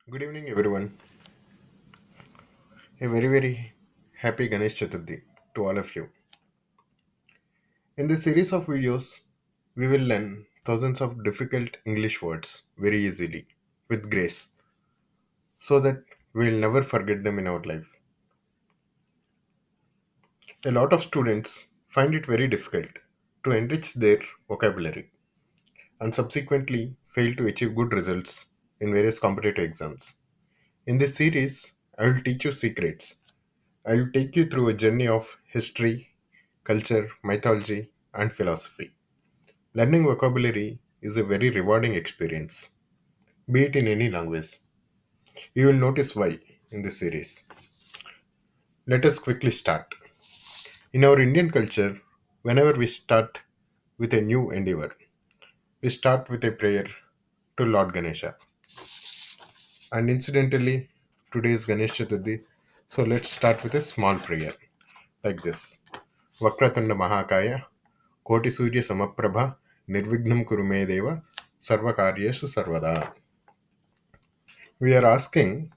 Good evening, everyone. A very happy Ganesh Chaturthi to all of you. In this series of videos, we will learn thousands of difficult English words very easily with grace so that we will never forget them in our life. A lot of students find it very difficult to enrich their vocabulary and subsequently fail to achieve good results in various competitive exams. In this series, I will teach you secrets. I will take you through a journey of history, culture, mythology, and philosophy. Learning vocabulary is a very rewarding experience, be it in any language. You will notice why in this series. Let us quickly start. In our Indian culture, whenever we start with a new endeavor, we start with a prayer to Lord Ganesha. And incidentally, today is Ganesh Chaturthi, so let's start with a small prayer like this. Vakratanda Mahakaya Koti Surya Samaprabha Nirvignam Kurumedeva Sarvakaryeshu Sarvada. We are asking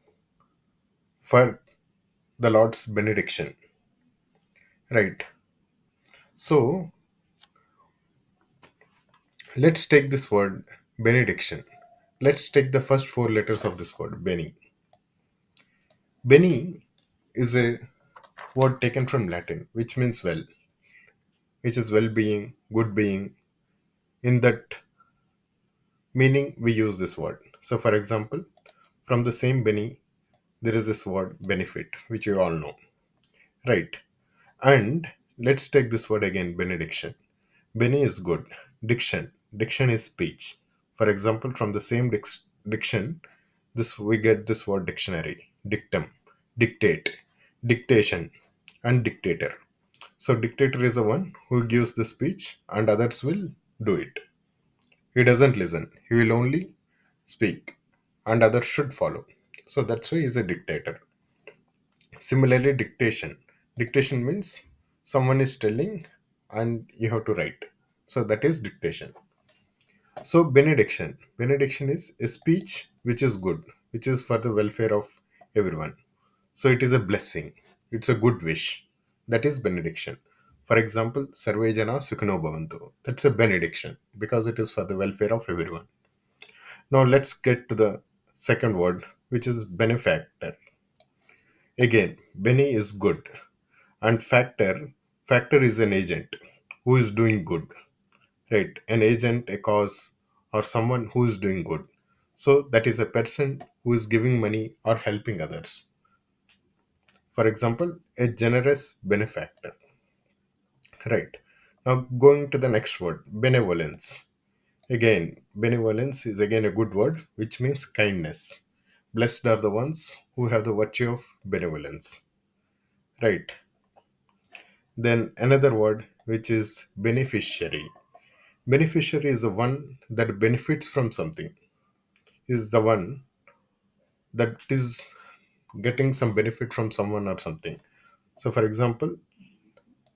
for the Lord's benediction. Right. So let's take this word benediction. Let's take the first four letters of this word, Beni. Beni is a word taken from Latin, which means well, which is well being, good being. In that meaning, we use this word. So, for example, from the same Beni, there is this word benefit, which you all know. Right. And let's take this word again, benediction. Beni is good. Diction. Diction is speech. For example, from the same diction, this we get this word dictionary, dictum, dictate, dictation, and dictator. So dictator is the one who gives the speech and others will do it. He doesn't listen. He will only speak and others should follow. So that's why he's a dictator. Similarly, dictation. Dictation means someone is telling and you have to write. So that is dictation. So benediction. Benediction is a speech which is good, which is for the welfare of everyone. So it is a blessing. It's a good wish. That is benediction. For example, Sarve Jana Sukhino Bhavantu. That's a benediction because it is for the welfare of everyone. Now let's get to the second word, which is benefactor. Again, Beni is good and factor is an agent who is doing good, right? An agent, a cause, or someone who is doing good. So that is a person who is giving money or helping others. For example, a generous benefactor, right? Now going to the next word, benevolence. Again, benevolence is again a good word which means kindness. Blessed are the ones who have the virtue of benevolence, right? Then another word which is beneficiary. Beneficiary is the one that benefits from something, is the one that is getting some benefit from someone or something. So, for example,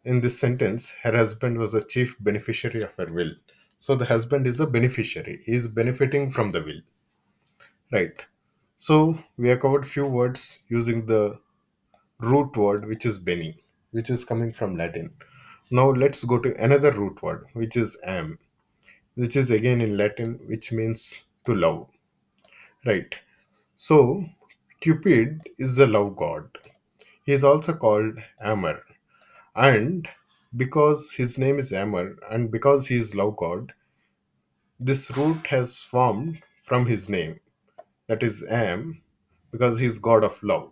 in this sentence, her husband was the chief beneficiary of her will. So, the husband is a beneficiary, he is benefiting from the will, right? So, we have covered few words using the root word which is beni, which is coming from Latin. Now, let's go to another root word which is am, which is again in Latin, which means to love, right? So, Cupid is the love god. He is also called Amor, and because his name is Amor and because he is love god, this root has formed from his name, that is Am, because he is god of love.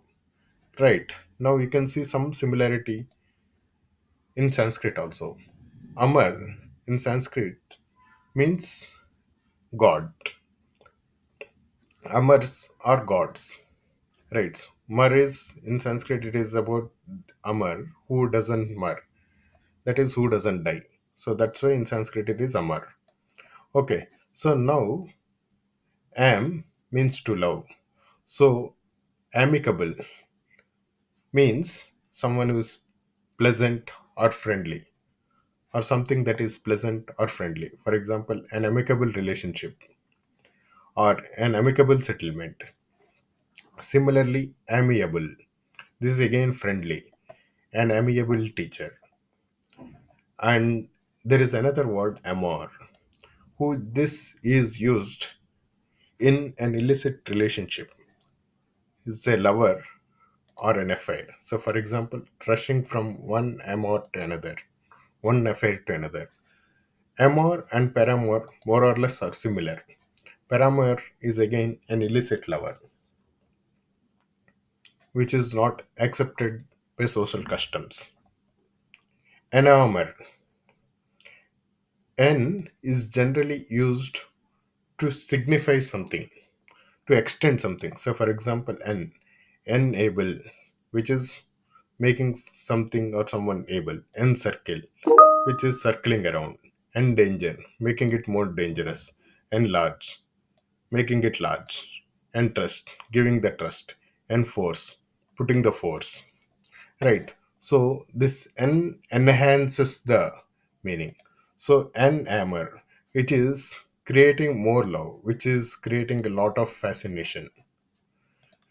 Right. Now you can see some similarity in Sanskrit also. Amar in Sanskrit means god. Amars are gods. Right. So, Mar is in Sanskrit it is about Amar who doesn't mar. That is who doesn't die. So that's why in Sanskrit it is Amar. Okay. So now am means to love. So amicable means someone who is pleasant or friendly, or something that is pleasant or friendly. For example, an amicable relationship or an amicable settlement. Similarly, amiable. This is again friendly, an amiable teacher. And there is another word, amor, who this is used in an illicit relationship. Is a lover or an affair. So, for example, rushing from one amour to another, one affair to another. Amor and paramour more or less are similar. Paramour is again an illicit lover, which is not accepted by social customs. Enamor. N is generally used to signify something, to extend something. So, for example, enable, which is making something or someone able. Encircle, which is circling around. Endanger, making it more dangerous. Enlarge, making it large. Entrust, giving the trust. Enforce, putting the force. Right. So this enhances the meaning. So enamor, it is creating more love, which is creating a lot of fascination.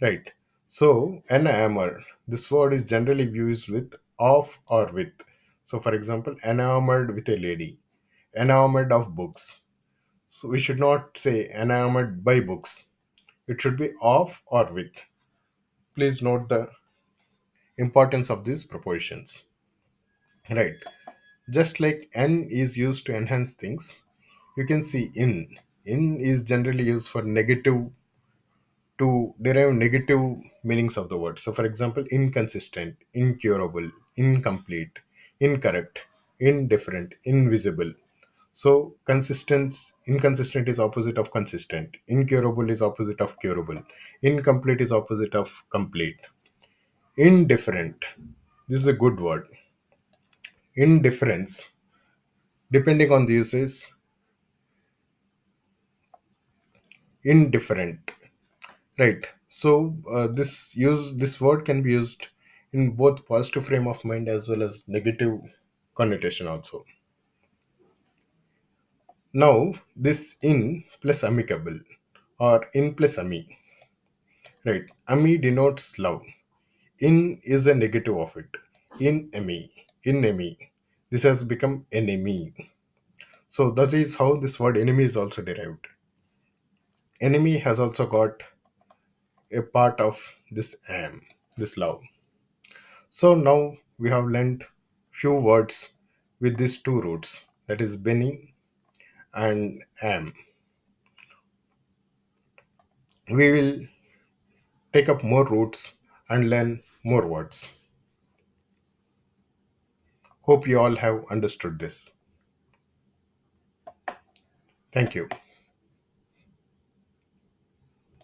Right. So enamor, this word is generally used with of or with. So for example, enamored with a lady, enamored of books. So we should not say enamored by books. It should be of or with. Please note the importance of these propositions. Right. Just like n is used to enhance things, you can see in. In is generally used for negative, to derive negative meanings of the word. So, for example, inconsistent, incurable, incomplete, incorrect, indifferent, invisible. So, inconsistent is opposite of consistent. Incurable is opposite of curable. Incomplete is opposite of complete. Indifferent. This is a good word. Indifference, depending on the usage, indifferent. Right. So this word can be used in both positive frame of mind as well as negative connotation also. Now this in plus amicable or in plus ami. Right. Ami denotes love. In is a negative of it. In ami. This has become enemy. So that is how this word enemy is also derived. Enemy has also got a part of this this love. So now we have learnt few words with these two roots, that is Beni and am. We will take up more roots and learn more words. Hope you all have understood this. Thank you.